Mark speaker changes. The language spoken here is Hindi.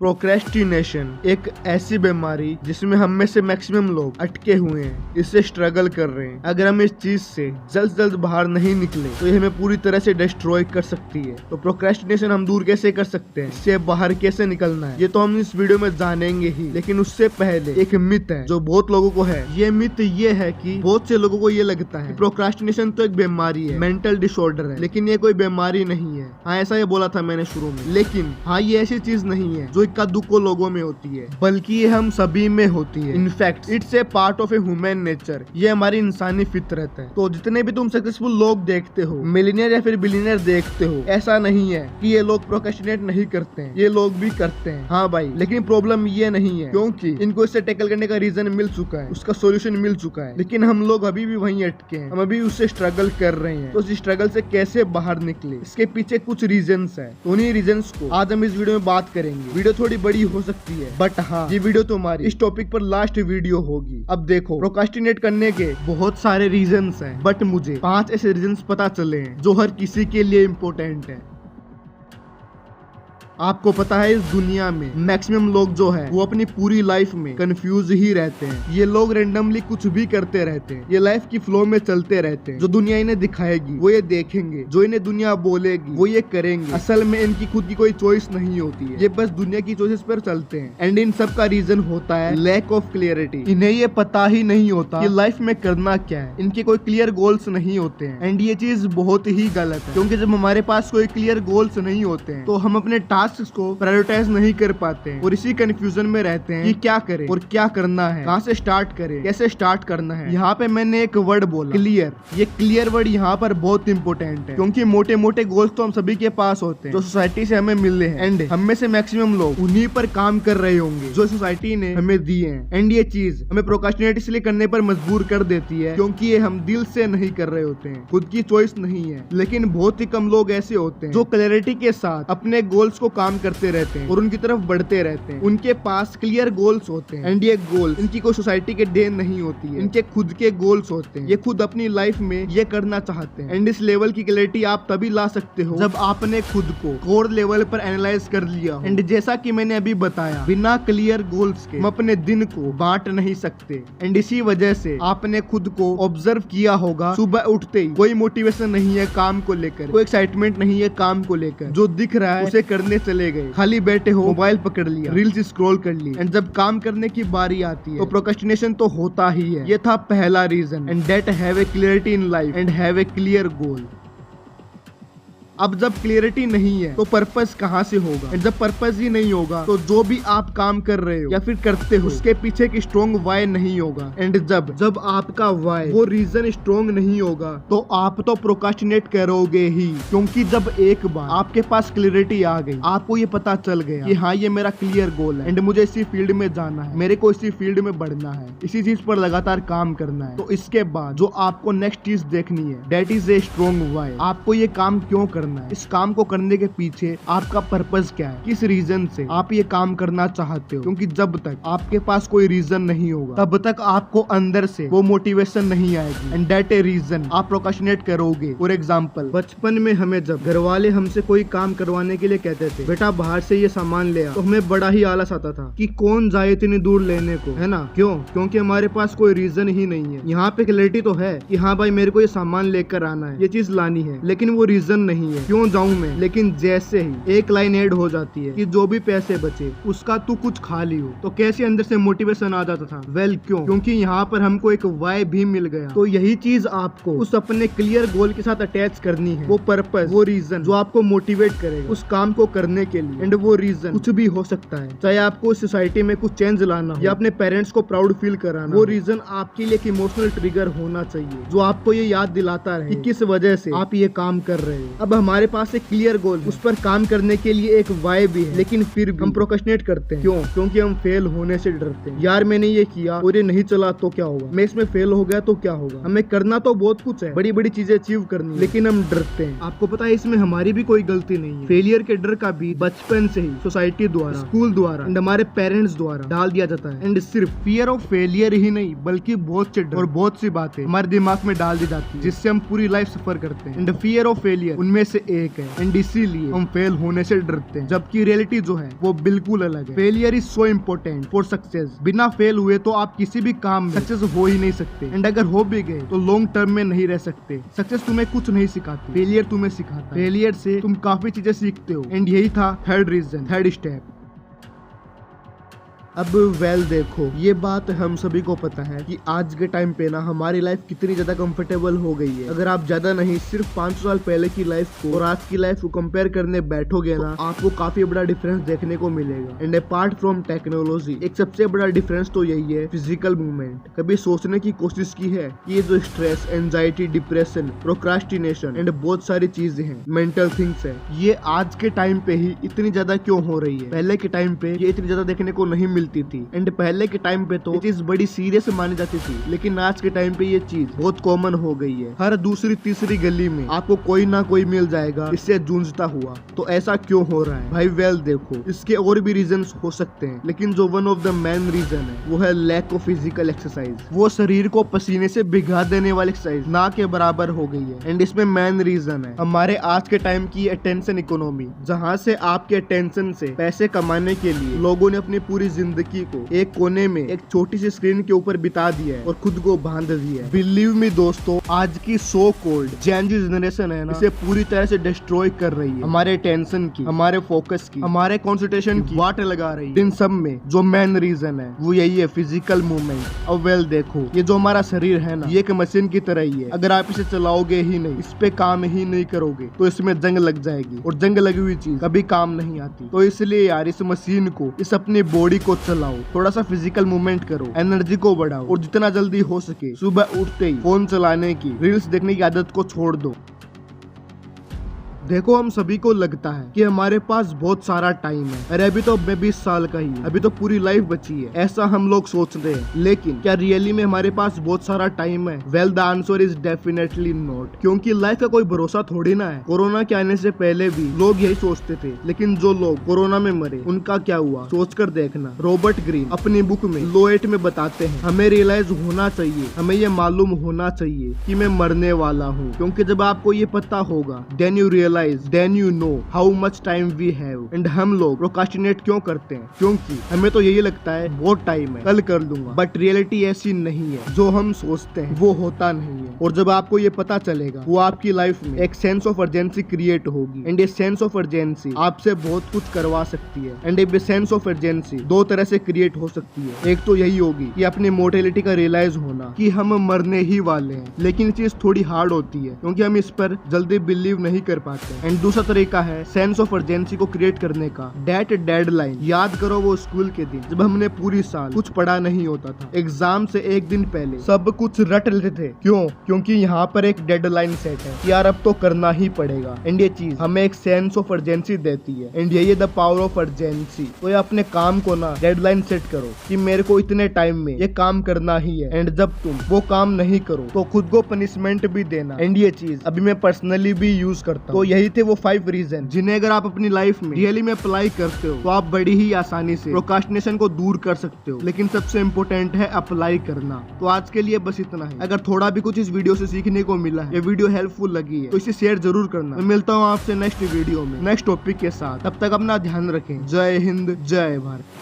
Speaker 1: प्रोक्रेस्टिनेशन एक ऐसी बीमारी जिसमें हम में से मैक्सिमम लोग अटके हुए हैं, इससे स्ट्रगल कर रहे हैं। अगर हम इस चीज से जल्द से जल्द बाहर नहीं निकले तो ये हमें पूरी तरह से डिस्ट्रॉय कर सकती है। तो प्रोक्रेस्टिनेशन हम दूर कैसे कर सकते हैं, इससे बाहर कैसे निकलना है, ये तो हम इस वीडियो में जानेंगे ही। लेकिन उससे पहले एक मिथ है जो बहुत लोगों को है। ये मिथ ये है कि बहुत से लोगों को ये लगता है कि प्रोक्रेस्टिनेशन तो एक बीमारी है, मेंटल डिसऑर्डर है, लेकिन ये कोई बीमारी नहीं है। हाँ, ऐसा ये बोला था मैंने शुरू में, लेकिन हाँ ये ऐसी चीज नहीं है जो इक्का दुक्का लोगों में होती है, बल्कि ये हम सभी में होती है। In fact it's a part of a human nature. ये हमारी इंसानी फितरत है। तो जितने भी तुम सक्सेसफुल लोग देखते हो, मिलियनियर या फिर बिलियनियर देखते हो, ऐसा नहीं है कि ये लोग प्रोक्रेस्टिनेट नहीं करते हैं, ये लोग भी करते हैं। हाँ भाई, लेकिन प्रॉब्लम ये नहीं है, क्योंकि इनको इससे टैकल करने का रीजन मिल चुका है, उसका सोल्यूशन मिल चुका है। लेकिन हम लोग अभी भी वहीं अटके हैं, हम अभी उससे स्ट्रगल कर रहे हैं। तो इस स्ट्रगल से कैसे बाहर निकले, इसके पीछे कुछ रीजंस है। तो उन्हीं रीजंस को आज हम इस वीडियो में बात करेंगे। वीडियो थोड़ी बड़ी हो सकती है, बट हाँ, ये वीडियो तुम्हारी इस टॉपिक पर लास्ट वीडियो होगी। अब देखो, प्रोक्रेस्टिनेट करने के बहुत सारे रीजंस हैं, बट मुझे 5 ऐसे रीजंस पता चले हैं जो हर किसी के लिए इम्पोर्टेंट है। आपको पता है, इस दुनिया में मैक्सिमम लोग जो है वो अपनी पूरी लाइफ में कंफ्यूज ही रहते हैं। ये लोग रेंडमली कुछ भी करते रहते हैं, ये लाइफ की फ्लो में चलते रहते हैं। जो दुनिया इन्हें दिखाएगी वो ये देखेंगे, जो इन्हें दुनिया बोलेगी वो ये करेंगे। असल में इनकी खुद की कोई चॉइस नहीं होती है, ये बस दुनिया की चॉइसेस पर चलते हैं। एंड इन सब का रीजन होता है लैक ऑफ क्लियरिटी। इन्हें ये पता ही नहीं होता कि लाइफ में करना क्या है, इनके कोई क्लियर गोल्स नहीं होते हैं। एंड ये चीज बहुत ही गलत है, क्योंकि जब हमारे पास कोई क्लियर गोल्स नहीं होते हैं तो हम अपने टास्क को प्रायोरिटाइज नहीं कर पाते हैं और इसी कंफ्यूजन में रहते हैं कि क्या करें और क्या करना है, कहां से स्टार्ट करें, कैसे स्टार्ट करना है। यहाँ पे मैंने एक वर्ड बोला, क्लियर। ये क्लियर वर्ड यहाँ पर बहुत इंपॉर्टेंट है, क्योंकि मोटे मोटे गोल्स तो हम सभी के पास होते हैं जो सोसाइटी से हमें मिले हैं। एंड हम में से मैक्सिमम लोग उन्हीं पर काम कर रहे होंगे जो सोसाइटी ने हमें दिए हैं। एंड ये चीज हमें प्रोक्रेस्टिनेट इसलिए करने पर मजबूर कर देती है क्योंकि ये हम दिल से नहीं कर रहे होते हैं, खुद की चॉइस नहीं है। लेकिन बहुत ही कम लोग ऐसे होते हैं जो क्लैरिटी के साथ अपने गोल्स को काम करते रहते हैं और उनकी तरफ बढ़ते रहते हैं। उनके पास क्लियर गोल्स होते हैं। एंड ये गोल इनकी कोई सोसाइटी के देन नहीं होती है, इनके खुद के गोल्स होते हैं। ये खुद अपनी लाइफ में ये करना चाहते हैं। एंड इस लेवल की क्लैरिटी आप तभी ला सकते हो जब आपने खुद को कोर लेवल पर एनालाइज कर लिया हो। एंड जैसा कि मैंने अभी बताया, बिना क्लियर गोल्स के हम अपने दिन को बांट नहीं सकते। एंड इसी वजह से आपने खुद को ऑब्जर्व किया होगा, सुबह उठते ही कोई मोटिवेशन नहीं है काम को लेकर, कोई एक्साइटमेंट नहीं है काम को लेकर, जो दिख रहा है उसे करने चले गए, खाली बैठे हो, मोबाइल पकड़ लिया, रील्स स्क्रॉल कर ली। एंड जब काम करने की बारी आती है तो प्रोक्रेस्टिनेशन तो होता ही है। ये था पहला reason. And that have a clarity in life and have a clear goal. अब जब क्लियरिटी नहीं है तो पर्पस कहाँ से होगा? एंड जब पर्पस ही नहीं होगा तो जो भी आप काम कर रहे हो या फिर करते हो उसके पीछे एक स्ट्रॉन्ग वाई नहीं होगा। एंड जब आपका वाई, वो रीजन स्ट्रॉन्ग नहीं होगा तो आप तो प्रोक्रेस्टिनेट करोगे ही। क्योंकि जब एक बार आपके पास क्लियरिटी आ गई, आपको ये पता चल गया कि हाँ ये मेरा क्लियर गोल है एंड मुझे इसी फील्ड में जाना है, मेरे को इसी फील्ड में बढ़ना है, इसी चीज पर लगातार काम करना है, तो इसके बाद जो आपको नेक्स्ट चीज देखनी है, that is a strong why. आपको ये काम क्यों करना है, इस काम को करने के पीछे आपका पर्पस क्या है, किस रीजन से आप ये काम करना चाहते हो। क्योंकि जब तक आपके पास कोई रीजन नहीं होगा तब तक आपको अंदर से वो मोटिवेशन नहीं आएगी। एंड दैट ए रीजन आप प्रोक्रेस्टिनेट करोगे। फॉर एग्जांपल, बचपन में हमें जब घर वाले हमसे कोई काम करवाने के लिए कहते थे, बेटा बाहर से ये सामान ले आ, तो हमें बड़ा ही आलस आता था कि कौन जाए इतनी दूर लेने को, है ना। क्यों? क्योंकि हमारे पास कोई रीजन ही नहीं है। यहाँ पे क्लैरिटी तो है कि हाँ भाई मेरे को ये सामान लेकर आना है, ये चीज लानी है, लेकिन वो रीजन नहीं है क्यों जाऊं मैं। लेकिन जैसे ही एक लाइन ऐड हो जाती है कि जो भी पैसे बचे उसका तू कुछ खा लियो, तो कैसे अंदर से मोटिवेशन आ जाता था। वेल क्यों? क्योंकि यहाँ पर हमको एक वाई भी मिल गया। तो यही चीज आपको उस अपने क्लियर गोल के साथ अटैच करनी है, वो पर्पस, वो रीजन जो आपको मोटिवेट करेगा उस काम को करने के लिए। एंड वो रीजन कुछ भी हो सकता है, चाहे आपको सोसाइटी में कुछ चेंज लाना हो या अपने पेरेंट्स को प्राउड फील कराना। वो रीजन आपके लिए एक इमोशनल ट्रिगर होना चाहिए जो आपको ये याद दिलाता है कि किस वजह से आप ये काम कर रहे हो। अब हमारे पास एक क्लियर गोल, उस पर काम करने के लिए एक वाई भी है, लेकिन फिर भी हम प्रोक्रेस्टिनेट करते हैं। क्यों? क्योंकि हम फेल होने से डरते हैं। यार मैंने ये किया और ये नहीं चला तो क्या होगा, मैं इसमें फेल हो गया तो क्या होगा। हमें करना तो बहुत कुछ है, बड़ी बड़ी चीजें अचीव करनी, लेकिन हम डरते हैं। आपको पता है इसमें हमारी भी कोई गलती नहीं है। फेलियर के डर का भी बचपन से ही सोसाइटी द्वारा, स्कूल द्वारा एंड हमारे पेरेंट्स द्वारा डाल दिया जाता है। एंड सिर्फ फियर ऑफ फेलियर ही नहीं, बल्कि बहुत से डर और बहुत सी बातें हमारे दिमाग में डाल दी जाती है जिससे हम पूरी लाइफ सफर करते हैं। एंड फियर ऑफ फेलियर उनमें से एक है एंड इसीलिए हम फेल होने से डरते हैं, जबकि रियलिटी जो है वो बिल्कुल अलग है। Failure is so important for success. बिना फेल हुए तो आप किसी भी काम में सक्सेस हो ही नहीं सकते, एंड अगर हो भी गए तो लॉन्ग टर्म में नहीं रह सकते। सक्सेस तुम्हें कुछ नहीं सिखाती, फेलियर तुम्हें सिखाता है। फेलियर से तुम काफी चीजें सीखते हो, एंड यही था थर्ड स्टेप। अब देखो, ये बात हम सभी को पता है कि आज के टाइम पे ना हमारी लाइफ कितनी ज्यादा कंफर्टेबल हो गई है। अगर आप ज्यादा नहीं सिर्फ 500 साल पहले की लाइफ को और आज की लाइफ को कंपेयर करने बैठोगे ना, तो आपको काफी बड़ा डिफरेंस देखने को मिलेगा। एंड अपार्ट फ्रॉम टेक्नोलॉजी, एक सबसे बड़ा डिफरेंस तो यही है, फिजिकल मूवमेंट। कभी सोचने की कोशिश की है कि ये जो stress, anxiety, depression, procrastination and बहुत सारी चीजें हैं, मेंटल थिंग्स है, ये आज के टाइम पे ही इतनी ज्यादा क्यों हो रही है? पहले के टाइम पे ये इतनी ज्यादा देखने को नहीं मिलती थी, एंड पहले के टाइम पे तो ये चीज बड़ी सीरियस मानी जाती थी, लेकिन आज के टाइम पे ये चीज बहुत कॉमन हो गई है। हर दूसरी तीसरी गली में आपको कोई ना कोई मिल जाएगा इससे जूझता हुआ। तो ऐसा क्यों हो रहा है भाई? देखो, इसके और भी रीजंस हो सकते हैं, लेकिन जो one of the main reason है वो है लैक ऑफ फिजिकल एक्सरसाइज। वो शरीर को पसीने से भिगा देने वाली एक्सरसाइज ना के बराबर हो गई है। एंड इसमें मेन रीजन है हमारे आज के टाइम की अटेंशन इकोनॉमी, जहाँ से आपके अटेंशन से पैसे कमाने के लिए लोगों ने अपनी पूरी जिंदगी को एक कोने में एक छोटी सी स्क्रीन के ऊपर बिता दिया है और खुद को बांध दिया है। बिलीव मी दोस्तों, आज की so called Gen Z generation है ना, इसे पूरी तरह से डिस्ट्रॉय कर रही है। हमारे टेंशन की, हमारे फोकस की, हमारे कंसंट्रेशन की वाट लगा रही है। इन सब में जो मेन रीजन है वो यही है, फिजिकल मूवमेंट। अब देखो, ये जो हमारा शरीर है ना, ये एक मशीन की तरह ही है। अगर आप इसे चलाओगे ही नहीं, इस पे काम ही नहीं करोगे, तो इसमें जंग लग जाएगी, और जंग लगी हुई चीज कभी काम नहीं आती। तो इसलिए यार, इस मशीन को, इस अपनी बॉडी को चलाओ, थोड़ा सा फिजिकल मूवमेंट करो, एनर्जी को बढ़ाओ, और जितना जल्दी हो सके सुबह उठते ही फोन चलाने की, रील्स देखने की आदत को छोड़ दो। देखो, हम सभी को लगता है कि हमारे पास बहुत सारा टाइम है, अरे अभी तो मैं 20 साल का ही, अभी तो पूरी लाइफ बची है, ऐसा हम लोग सोचते हैं। लेकिन क्या रियली में हमारे पास बहुत सारा टाइम है? The answer is definitely not, क्योंकि लाइफ का कोई भरोसा थोड़ी ना है। कोरोना के आने से पहले भी लोग यही सोचते थे, लेकिन जो लोग कोरोना में मरे उनका क्या हुआ, सोचकर देखना। रॉबर्ट ग्रीन अपनी बुक में लो 8 में बताते हैं, हमें रियलाइज होना चाहिए, हमें ये मालूम होना चाहिए कि मैं मरने वाला हूँ, क्योंकि जब आपको ये पता होगा, then you realise, then you know how much time we have। and हम लोग प्रोक्रास्टिनेट क्यों करते हैं? क्योंकि हमें तो यही लगता है बहुत टाइम है, कल कर लूंगा, बट रियलिटी ऐसी नहीं है। जो हम सोचते हैं वो होता नहीं है, और जब आपको ये पता चलेगा, वो आपकी लाइफ में एक सेंस ऑफ अर्जेंसी क्रिएट होगी। एंड ये सेंस ऑफ अर्जेंसी आपसे बहुत कुछ करवा सकती है। एंड ये सेंस ऑफ अर्जेंसी दो तरह से क्रिएट हो सकती है। एक तो यही होगी कि अपनी मोर्टेलिटी का रियलाइज होना कि हम मरने ही वाले हैं, लेकिन ये चीज थोड़ी हार्ड होती है क्योंकि हम इस पर जल्दी बिलीव नहीं कर पाते। एंड दूसरा तरीका है सेंस ऑफ अर्जेंसी को क्रिएट करने का, डेट डेडलाइन। याद करो वो स्कूल के दिन जब हमने पूरी साल कुछ पढ़ा नहीं होता था, एग्जाम से एक दिन पहले सब कुछ रट लेते थे। क्यों? क्योंकि यहाँ पर एक डेडलाइन सेट है कि यार अब तो करना ही पड़ेगा। एंड ये चीज हमें एक सेंस ऑफ अर्जेंसी देती है। एंड यही है द पावर ऑफ अर्जेंसी। तो ये अपने काम को ना डेडलाइन सेट करो कि मेरे को इतने टाइम में ये काम करना ही है। एंड जब तुम वो काम नहीं करो तो खुद को पनिशमेंट भी देना। एंड ये चीज अभी मैं पर्सनली भी यूज करता हूँ। तो यही थे वो 5 रीजन जिन्हें अगर आप अपनी लाइफ में रियली में अप्लाई करते हो तो आप बड़ी ही आसानी से प्रोक्रास्टिनेशन को दूर कर सकते हो। लेकिन सबसे इम्पोर्टेंट है अप्लाई करना। तो आज के लिए बस इतना ही। अगर थोड़ा भी कुछ इस वीडियो से सीखने को मिला है, ये वीडियो हेल्पफुल लगी है, तो इसे शेयर जरूर करना। मैं मिलता हूँ आपसे नेक्स्ट वीडियो में नेक्स्ट टॉपिक के साथ। तब तक अपना ध्यान रखें। जय हिंद, जय भारत।